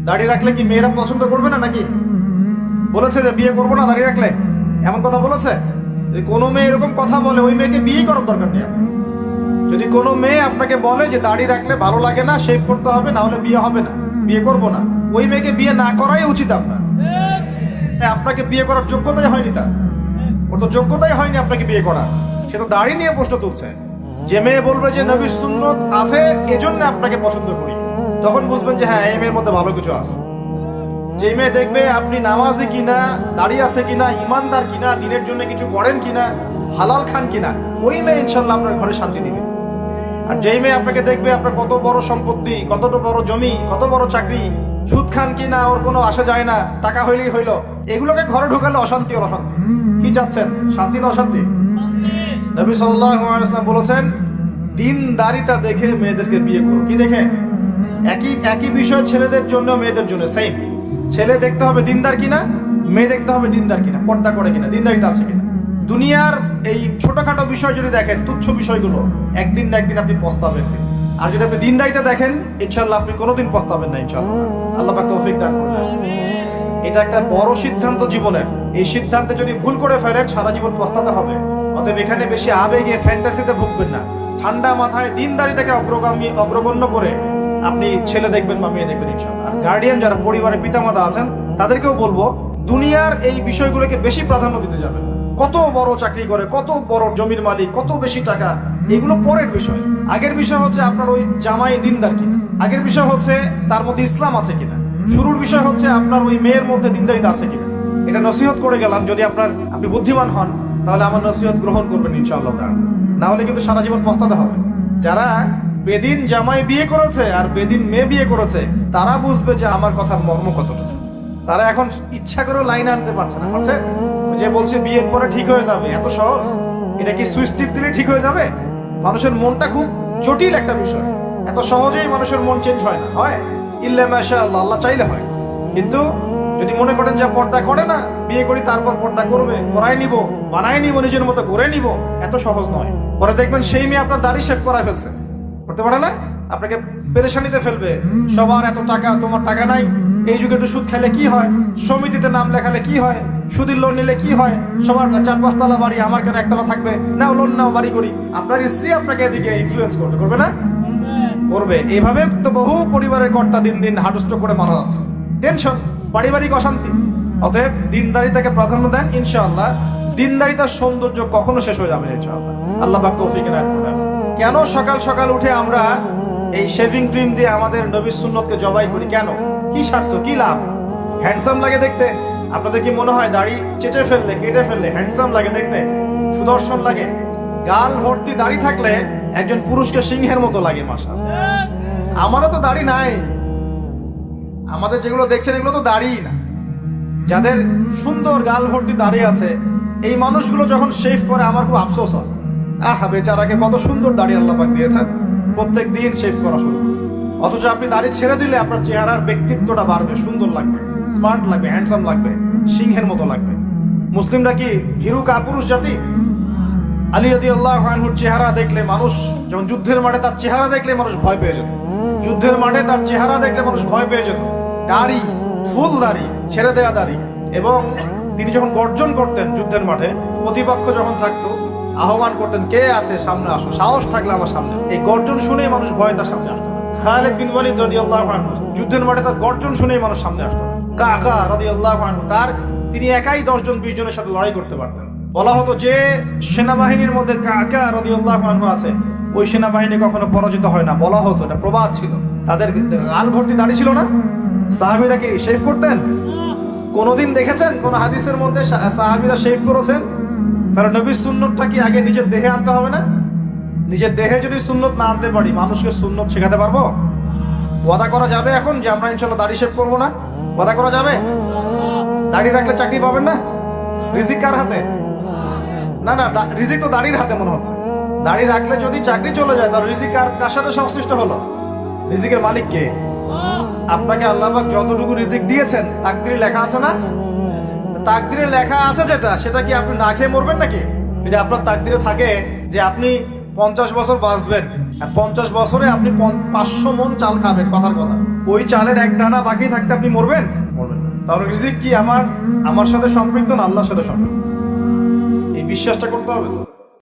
দাড়ি রাখলে কি মেয়েরা পছন্দ করবে না নাকি? বলেছে যে বিয়ে করবো না দাড়ি রাখলে? এমন কথা বলেছে? যদি কোনো মেয়ে এরকম কথা বলে, ওই মেয়েকে বিয়ে করার দরকার নেই। যদি কোনো মেয়ে আপনাকে বলে যে দাড়ি রাখলে ভালো লাগে না, শেভ করতে হবে, না হলে বিয়ে হবে না, বিয়ে করবো না, ওই মেয়েকে বিয়ে না করাই উচিত আপনার। আপনাকে বিয়ে করার যোগ্যতাই হয়নি তার, ওর তো যোগ্যতাই হয়নি আপনাকে বিয়ে করার। সে তো দাড়ি নিয়ে প্রশ্ন তুলছে। যে মেয়ে বলবে যে নবীর সুন্নত আছে এজন্য আপনাকে পছন্দ করি, তখন বুঝবেন যে হ্যাঁ এই মেয়ের মধ্যে ভালো কিছু আছে। যে মেয়ে দেখবে আপনি নামাজি কিনা, দাড়ি আছে কিনা, ইমানদার কিনা, দিনের জন্য কিছু করেন কিনা, হালাল খান কিনা, ওই মেয়ে ইনশাল্লাহ আপনার ঘরে শান্তি দিবে। আর যেই মেয়ে আপনাকে দেখবে আপনার কত বড় সম্পত্তি, কতটা বড় জমি, কত বড় চাকরি, সুদ খান কিনা, ওর কোনো আসা যায় না, টাকা হইলেই হইল, এগুলোকে ঘরে ঢোকালে অশান্তি আর অশান্তি। কি চাচ্ছেন, শান্তি না অশান্তি? নবী সাল্লাল্লাহু আলাইহি ওয়াসাল্লাম বলেছেন দিনদারিতা দেখে মেয়েদেরকে বিয়ে করো। কি দেখে? একই বিষয় ছেলেদের জন্য মেয়েদের জন্য সেম। ছেলে দেখতে হবে দিনদার কিনা, মেয়ে দেখতে হবে দিনদার কিনা, পর্দা করে কিনা, দিনদারিতা আছে কিনা। দুনিয়ার এই ছোটখাটো বিষয় যদি দেখেন, তুচ্ছ বিষয়গুলো, একদিন না একদিন আপনি পস্তাবেন। আর যদি আপনি দিনদারিতা দেখেন, ইনশাআল্লাহ আপনি কোনোদিন পস্তাবেন না ইনশাআল্লাহ। আল্লাহ পাক তৌফিক দান করুন। এটা একটা বড় সিদ্ধান্ত জীবনের। এই সিদ্ধান্তে যদি ভুল করে ফেলেন সারা জীবন পস্তাতে হবে। অতএব এখানে বেশি আবেগে, ফ্যান্টাসিতে ভুগবেন না। ঠান্ডা মাথায় দিনদারিতাকে অগ্রগণ্য করে আপনি ছেলে দেখবেন বা মেয়ে দেখবেন ইনশাআল্লাহ। আর গার্ডিয়ান যারা পরিবারের পিতামাতা আছেন তাদেরকেও বলবো দুনিয়ার এই বিষয়গুলোকে বেশি প্রাধান্য দিতে যাবেন। কত বড় চাকরি করে, কত বড় জমির মালিক, কত বেশি টাকা, এগুলো পরের বিষয়। আগের বিষয় হচ্ছে আপনার ওই জামাই দিনদার কিনা, আগের বিষয় হচ্ছে তার মধ্যে ইসলাম আছে কিনা, শুরুর বিষয় হচ্ছে আপনার ওই মেয়ের মধ্যে দিনদারিতা আছে কিনা। এটা নসিহত করে গেলাম। যদি আপনি বুদ্ধিমান হন তাহলে আমার নসিহত গ্রহণ করবেন ইনশাআল্লাহ তাআলা। না হলে কিন্তু সারা জীবন পস্তাতে হবে। যারা বেদিন জামাই বিয়ে করেছে আর বেদিন মেয়ে বিয়ে করেছে তারা বুঝবে যে আমার কথার মর্ম কতটা। তারা এখন ইচ্ছা করেও লাইন আনতে পারছে না, পারছে? যে বলছে বিয়ের পরে ঠিক হয়ে যাবে, এত সহজ? এটা কি সুইচ টিপ দিলে ঠিক হয়ে যাবে? মানুষের মনটা খুব জটিল একটা বিষয়। এত সহজেই মানুষের মন চেঞ্জ হয় না। হয় ইল্লা মাশাআল্লাহ, আল্লাহ চাইলে হয়। কিন্তু যদি মনে করেন যে পর্দা করে না, বিয়ে করি তারপর পর্দা করবে, করাই নিব, বানাই নিব, নিজের মতো করে নিব, এত সহজ নয়। পরে দেখবেন সেই মেয়ে আপনার দাড়ি শেভ করায় ফেলছে, করতে পারে না, আপনাকে পেরেশানিতে ফেলবে। সবার এত টাকা, তোমার টাকা নাই। এই যুগে একটু সুদ খেলে কি হয়, সমিতিতে নাম লেখালে কি হয়, সুদের লোন নিলে কি হয়, সবার 4-5 তলা বাড়ি, আমার কেন একতলা থাকবে, নাও লোন নাও, বাড়ি করি। আপনার স্ত্রী আপনাকে এদিকে ইনফ্লুয়েন্স করবে না? করবে। এইভাবে তো বহু পরিবারের কর্তা দিন দিন হার্টস্ট্রোক করে মারা যাচ্ছে। টেনশন, পারিবারিক অশান্তি। অতএব দিনদারিতাকে প্রাধান্য দেন ইনশাআল্লাহ। দিনদারিতার সৌন্দর্য কখনো শেষ হয়ে যাবে না ইনশাআল্লাহ। আল্লাহ পাক তৌফিক এনায়েত করুন। কেন সকাল সকাল উঠে আমরা এই শেভিং ক্রিম দিয়ে আমাদের নবীর সুন্নতকে জবাই করি? কেন? কি স্বার্থ, কি লাভ? হ্যান্ডসাম লাগে দেখতে। আপনাদের কি মনে হয় দাড়ি চেঁচে ফেললে, কেটে ফেললে হ্যান্ডসাম লাগে দেখতে, সুদর্শন লাগে? গাল ভর্তি দাড়ি থাকলে একজন পুরুষকে সিংহের মতো লাগে। মাশাআল্লাহ। আমারও তো দাড়ি নাই। আমাদের যেগুলো দেখছেন এগুলো তো দাড়ি না। যাদের সুন্দর গাল ভর্তি দাড়ি আছে, এই মানুষগুলো যখন শেভ করে আমার খুব আফসোস হয়। আহা, বেচারাকে কত সুন্দর দাড়ি আল্লাহ পাক দিয়েছেন, প্রত্যেক দিন শেভ করা শুরু করেছে। অথচ আপনি দাড়ি ছেড়ে দিলে আপনার চেহারার ব্যক্তিত্বটা বাড়বে, সুন্দর লাগবে, স্মার্ট লাগবে, হ্যান্ডসাম লাগবে, সিংহের মতো লাগবে। মুসলিমরা কি ভীরু কাপুরুষ জাতি? আলী রাদিয়াল্লাহু আনহুর চেহারা দেখলে মানুষ, যখন যুদ্ধের মাঠে তার চেহারা দেখলে মানুষ ভয় পেয়ে যেত। যুদ্ধের মাঠে তার চেহারা দেখলে মানুষ ভয় পেয়ে যেত। দাড়ি, ফুল দাড়ি, ছেড়ে দেওয়া দাড়ি। এবং তিনি যখন গর্জন করতেন যুদ্ধের মাঠে, প্রতিপক্ষ যখন থাকতো আহ্বান করতেন, কে আছে সামনে আসো, সাহস থাকলে আমার সামনে। এই গর্জন শুনেই মানুষ ভয়ে তার সামনে আসতো। খালিদ বিন ওয়ালিদ রাদিয়াল্লাহু আনহু যুদ্ধের মাঠে তার গর্জন শুনেই মানুষ সামনে আসতো। কাকা রাদিয়াল্লাহু আনহু তিনি একাই 10-20 জনের সাথে লড়াই করতে পারতেন। বলা হতো যে সেনাবাহিনীর মধ্যে কাকা রাদিয়াল্লাহু আনহু আছে, ওই সেনাবাহিনী কখনো পরাজিত হয় না। বলা হতো, এটা প্রবাদ ছিল। তাদের গাল ভর্তি দাড়ি ছিল না। সাহাবীরা কি শেভ করতেন? কোনোদিন দেখেছেন কোন হাদিসের মধ্যে সাহাবীরা শেভ করেছেন? তাহলে নবীর সুন্নতটা কি আগে নিজের দেহে আনতে হবে না? নিজের দেহে যদি সুন্নত না আনতে পারি, মানুষকে সুন্নত শেখাতে পারবো? ওয়াদা করা যাবে এখন যে আমরা ইনশাআল্লাহ দাড়ি শেভ করবো না? ওয়াদা করা যাবে? দাড়ি রাখলে চাকরি পাবেন না? রিজিক কার হাতে? না না, রিজিক তো দাড়ির হাতে মনে হচ্ছে। দাড়ি রাখলে যদি চাকরি চলে যায় তাহলে রিজিক কার সাথে সংশ্লিষ্ট হলো? রিজিকের মালিক কে? আপনাকে আল্লাহ পাক যতটুকু রিজিক দিয়েছেন তাকদিরে লেখা আছে না? তাকদিরে লেখা আছে যেটা, সেটা কি আপনি না খেয়ে মরবেন নাকি? এটা আপনার তাকদিরে থাকে যে আপনি 50 বছর বাঁচবেন, আর 50 বছরে আপনি 500 মন চাল খাবেন, কথার কথা। ওই চালের এক দানা বাকি থাকতে আপনি মরবেন? মরবেন না। তাহলে রিজিক কি আমার সাথে সম্পৃক্ত না আল্লাহর সাথে সম্পৃক্ত? এই বিশ্বাসটা করতে হবে তো।